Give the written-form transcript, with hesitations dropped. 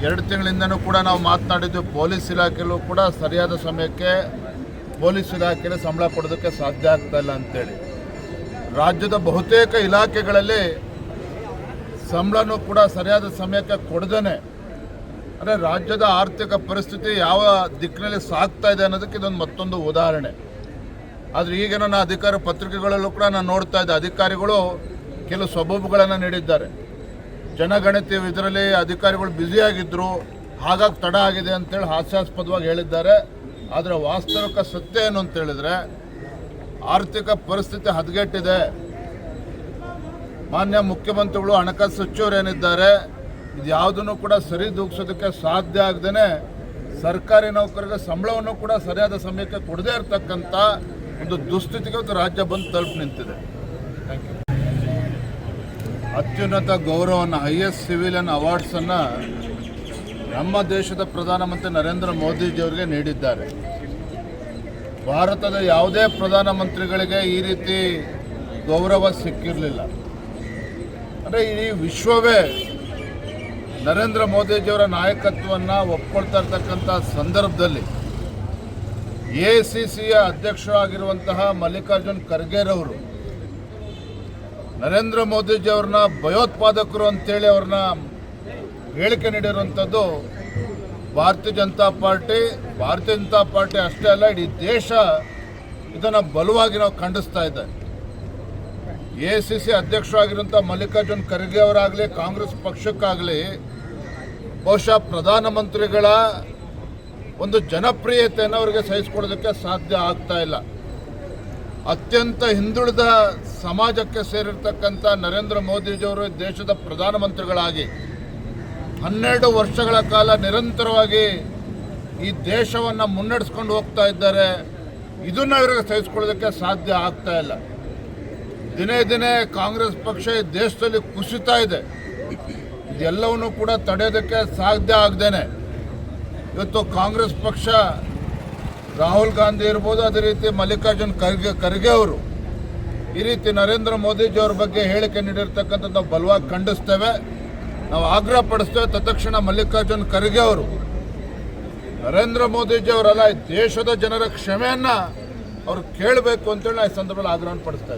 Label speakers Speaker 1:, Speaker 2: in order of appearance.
Speaker 1: 2 ತಿಂಗಳಿಂದನೂ ಕೂಡ ನಾವು ಮಾತನಾಡಿದ್ದು ಪೊಲೀಸ್ ಇಲಾಖೆಯಲ್ಲೂ ಕೂಡ ಸರಿಯಾದ ಸಮಯಕ್ಕೆ ಪೊಲೀಸ್ ಇಲಾಖೆಗೆ ಸಂಬಳ ಕೊಡೋದಕ್ಕೆ ಸಾಧ್ಯ ಆಗ್ತಾ ಇಲ್ಲ ಅಂತೇಳಿ. ರಾಜ್ಯದ ಬಹುತೇಕ ಇಲಾಖೆಗಳಲ್ಲಿ ಸಂಬಳನೂ ಕೂಡ ಸರಿಯಾದ ಸಮಯಕ್ಕೆ ಕೊಡದೇನೆ, ಅಂದರೆ ರಾಜ್ಯದ ಆರ್ಥಿಕ ಪರಿಸ್ಥಿತಿ ಯಾವ ದಿಕ್ಕಿನಲ್ಲಿ ಸಾಗ್ತಾ ಇದೆ ಅನ್ನೋದಕ್ಕೆ ಇದೊಂದು ಮತ್ತೊಂದು ಉದಾಹರಣೆ. ಆದರೆ ಈಗ ನನ್ನ ಅಧಿಕಾರ ಪತ್ರಿಕೆಗಳಲ್ಲೂ ಕೂಡ ನಾನು ನೋಡ್ತಾ ಇದ್ದೆ, ಅಧಿಕಾರಿಗಳು ಕೆಲವು ಸಬೂಬುಗಳನ್ನು ನೀಡಿದ್ದಾರೆ. ಜನಗಣತಿ ಇದರಲ್ಲಿ ಅಧಿಕಾರಿಗಳು ಬ್ಯುಸಿಯಾಗಿದ್ದರು, ಹಾಗಾಗಿ ತಡ ಆಗಿದೆ ಅಂತೇಳಿ ಹಾಸ್ಯಾಸ್ಪದವಾಗಿ ಹೇಳಿದ್ದಾರೆ. ಆದರೆ ವಾಸ್ತವಿಕ ಸತ್ಯ ಏನು ಅಂತ ಹೇಳಿದರೆ, ಆರ್ಥಿಕ ಪರಿಸ್ಥಿತಿ ಹದಗೆಟ್ಟಿದೆ. ಮಾನ್ಯ ಮುಖ್ಯಮಂತ್ರಿಗಳು, ಹಣಕಾಸು ಸಚಿವರು ಏನಿದ್ದಾರೆ, ಇದು ಯಾವುದನ್ನು ಕೂಡ ಸರಿದೂಗಿಸೋದಕ್ಕೆ ಸಾಧ್ಯ ಆಗದೇ ಸರ್ಕಾರಿ ನೌಕರರಿಗೆ ಸಂಬಳವನ್ನು ಕೂಡ ಸರಿಯಾದ ಸಮಯಕ್ಕೆ ಕೊಡದೇ ಇರತಕ್ಕಂಥ ಒಂದು ದುಸ್ಥಿತಿಗೆ ಇವತ್ತು ರಾಜ್ಯ ಬಂದು ತಲುಪಿ ನಿಂತಿದೆ. Thank you. ಅತ್ಯುನ್ನತ ಗೌರವವನ್ನು ಹೈಯೆಸ್ಟ್ ಸಿವಿಲಿಯನ್ ಅವಾರ್ಡ್ಸನ್ನು ನಮ್ಮ ದೇಶದ ಪ್ರಧಾನಮಂತ್ರಿ ನರೇಂದ್ರ ಮೋದಿಜಿಯವರಿಗೆ ನೀಡಿದ್ದಾರೆ. ಭಾರತದ ಯಾವುದೇ ಪ್ರಧಾನಮಂತ್ರಿಗಳಿಗೆ ಈ ರೀತಿ ಗೌರವ ಸಿಕ್ಕಿರಲಿಲ್ಲ. ಅಂದರೆ ಇಡೀ ವಿಶ್ವವೇ ನರೇಂದ್ರ ಮೋದಿಜಿಯವರ ನಾಯಕತ್ವವನ್ನು ಒಪ್ಕೊಳ್ತಾ ಇರ್ತಕ್ಕಂಥ ಸಂದರ್ಭದಲ್ಲಿ AICCಯ ಅಧ್ಯಕ್ಷರಾಗಿರುವಂತಹ ಮಲ್ಲಿಕಾರ್ಜುನ್ ಖರ್ಗೆರವರು ನರೇಂದ್ರ ಮೋದಿಜಿಯವ್ರನ್ನ ಭಯೋತ್ಪಾದಕರು ಅಂತೇಳಿ ಅವ್ರನ್ನ ಹೇಳಿಕೆ ನೀಡಿರುವಂಥದ್ದು ಭಾರತೀಯ ಜನತಾ ಪಾರ್ಟಿ ಅಷ್ಟೇ ಅಲ್ಲ, ಇಡೀ ದೇಶ ಇದನ್ನು ಬಲವಾಗಿ ನಾವು ಖಂಡಿಸ್ತಾ ಇದೆ. AICC ಅಧ್ಯಕ್ಷರಾಗಿರುವಂಥ ಮಲ್ಲಿಕಾರ್ಜುನ್ ಖರ್ಗೆ ಅವರಾಗಲಿ, ಕಾಂಗ್ರೆಸ್ ಪಕ್ಷಕ್ಕಾಗಲಿ ಬಹುಶಃ ಪ್ರಧಾನಮಂತ್ರಿಗಳ ಒಂದು ಜನಪ್ರಿಯತೆಯನ್ನು ಅವರಿಗೆ ಸಹಿಸಿಕೊಳ್ಳೋದಕ್ಕೆ ಸಾಧ್ಯ ಆಗ್ತಾ ಇಲ್ಲ. ಅತ್ಯಂತ ಹಿಂದುಳಿದ ಸಮಾಜಕ್ಕೆ ಸೇರಿರ್ತಕ್ಕಂಥ ನರೇಂದ್ರ ಮೋದಿಜಿಯವರು ದೇಶದ ಪ್ರಧಾನಮಂತ್ರಿಗಳಾಗಿ 12 ವರ್ಷಗಳ ಕಾಲ ನಿರಂತರವಾಗಿ ಈ ದೇಶವನ್ನು ಮುನ್ನಡೆಸ್ಕೊಂಡು ಹೋಗ್ತಾ ಇದ್ದಾರೆ. ಇದನ್ನು ಅವರಿಗೆ ಸಹಿಸಿಕೊಳ್ಳೋದಕ್ಕೆ ಸಾಧ್ಯ ಆಗ್ತಾ ಇಲ್ಲ. ದಿನೇ ದಿನೇ ಕಾಂಗ್ರೆಸ್ ಪಕ್ಷ ಈ ದೇಶದಲ್ಲಿ ಕುಸಿತಾ ಇದೆ. ಇದೆಲ್ಲವನ್ನೂ ಕೂಡ ತಡೆಯೋದಕ್ಕೆ ಸಾಧ್ಯ ಆಗದೇನೆ ಇವತ್ತು ಕಾಂಗ್ರೆಸ್ ಪಕ್ಷ, ರಾಹುಲ್ ಗಾಂಧಿ ಇರ್ಬೋದು, ಅದೇ ರೀತಿ ಮಲ್ಲಿಕಾರ್ಜುನ್ ಖರ್ಗೆ ಅವರು ಈ ರೀತಿ ನರೇಂದ್ರ ಮೋದಿಜಿಯವ್ರ ಬಗ್ಗೆ ಹೇಳಿಕೆ ನೀಡಿರ್ತಕ್ಕಂಥದ್ದು ನಾವು ಬಲವಾಗಿ ಖಂಡಿಸ್ತೇವೆ. ನಾವು ಆಗ್ರಹ ಪಡಿಸ್ತೇವೆ, ತತ್ಕ್ಷಣ ಮಲ್ಲಿಕಾರ್ಜುನ್ ಖರ್ಗೆ ಅವರು ನರೇಂದ್ರ ಮೋದಿಜಿಯವರಲ್ಲ, ದೇಶದ ಜನರ ಕ್ಷಮೆಯನ್ನು ಅವ್ರು ಕೇಳಬೇಕು ಅಂತೇಳಿ ಈ ಸಂದರ್ಭದಲ್ಲಿ ಆಗ್ರಹ ಪಡಿಸ್ತಾ ಇದ್ದಾರೆ.